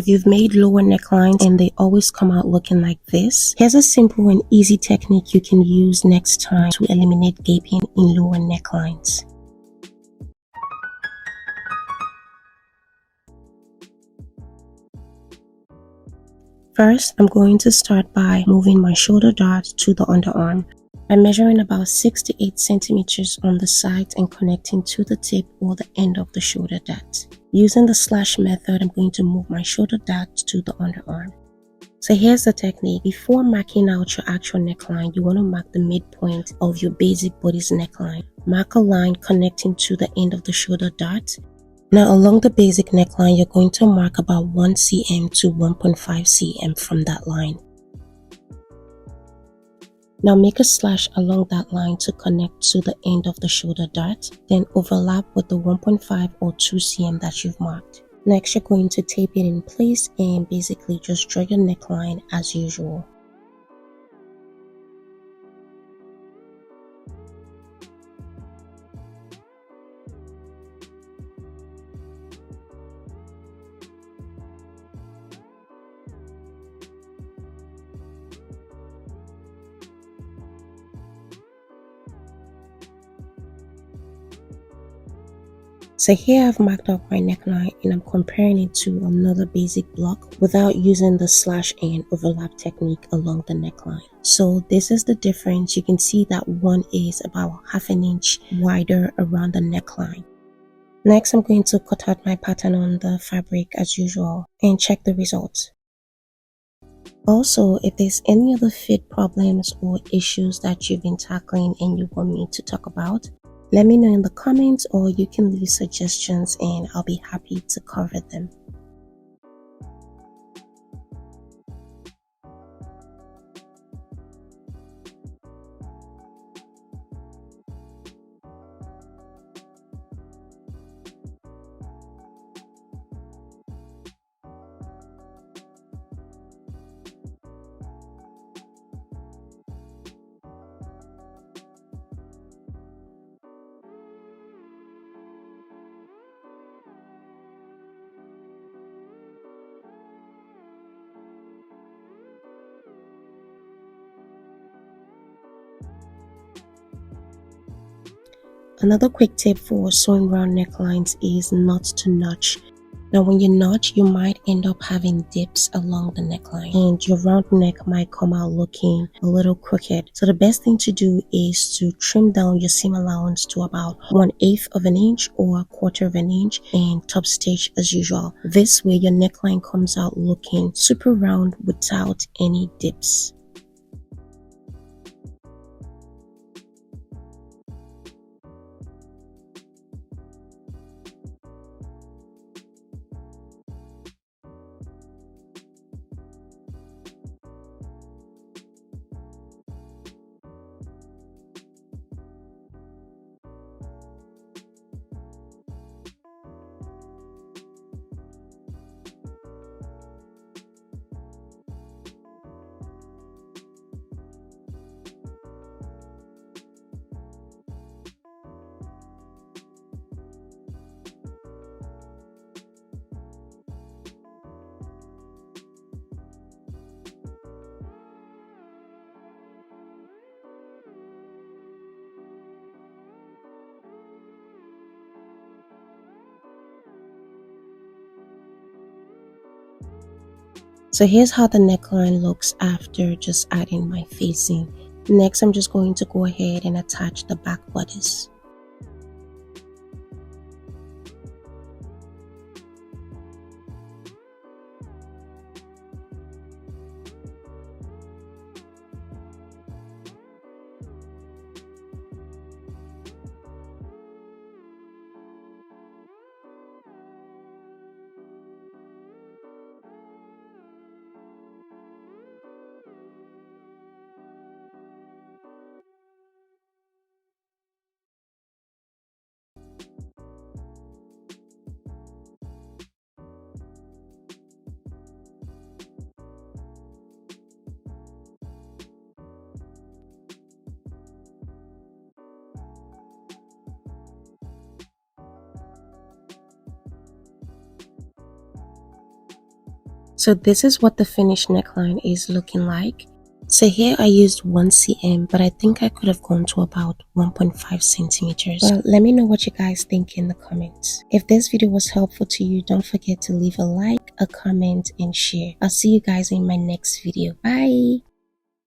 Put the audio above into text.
If you've made lower necklines and they always come out looking like this, here's a simple and easy technique you can use next time to eliminate gaping in lower necklines. First, I'm going to start by moving my shoulder dart to the underarm. I'm measuring about 6 to 8 centimeters on the side and connecting to the tip or the end of the shoulder dart. Using the slash method, I'm going to move my shoulder dart to the underarm. So here's the technique. Before marking out your actual neckline, you want to mark the midpoint of your basic body's neckline. Mark a line connecting to the end of the shoulder dart. Now along the basic neckline, you're going to mark about 1 cm to 1.5 cm from that line. Now make a slash along that line to connect to the end of the shoulder dart, then overlap with the 1.5 or 2 cm that you've marked. Next, you're going to tape it in place and basically just draw your neckline as usual. So here I've marked up my neckline and I'm comparing it to another basic block without using the slash and overlap technique along the neckline. So this is the difference. You can see that one is about ½ an inch wider around the neckline. Next, I'm going to cut out my pattern on the fabric as usual and check the results. Also, if there's any other fit problems or issues that you've been tackling and you want me to talk about, let me know in the comments, or you can leave suggestions and I'll be happy to cover them. Another quick tip for sewing round necklines is not to notch. Now when you notch, you might end up having dips along the neckline and your round neck might come out looking a little crooked. So the best thing to do is to trim down your seam allowance to about 1/8 of an inch or 1/4 of an inch and top stitch as usual. This way your neckline comes out looking super round without any dips. So here's how the neckline looks after just adding my facing. Next, I'm just going to go ahead and attach the back bodice. So this is what the finished neckline is looking like. So here I used 1 cm, but I think I could have gone to about 1.5 centimeters. Well, let me know what you guys think in the comments. If this video was helpful to you, don't forget to leave a like, a comment, and share. I'll see you guys in my next video. Bye!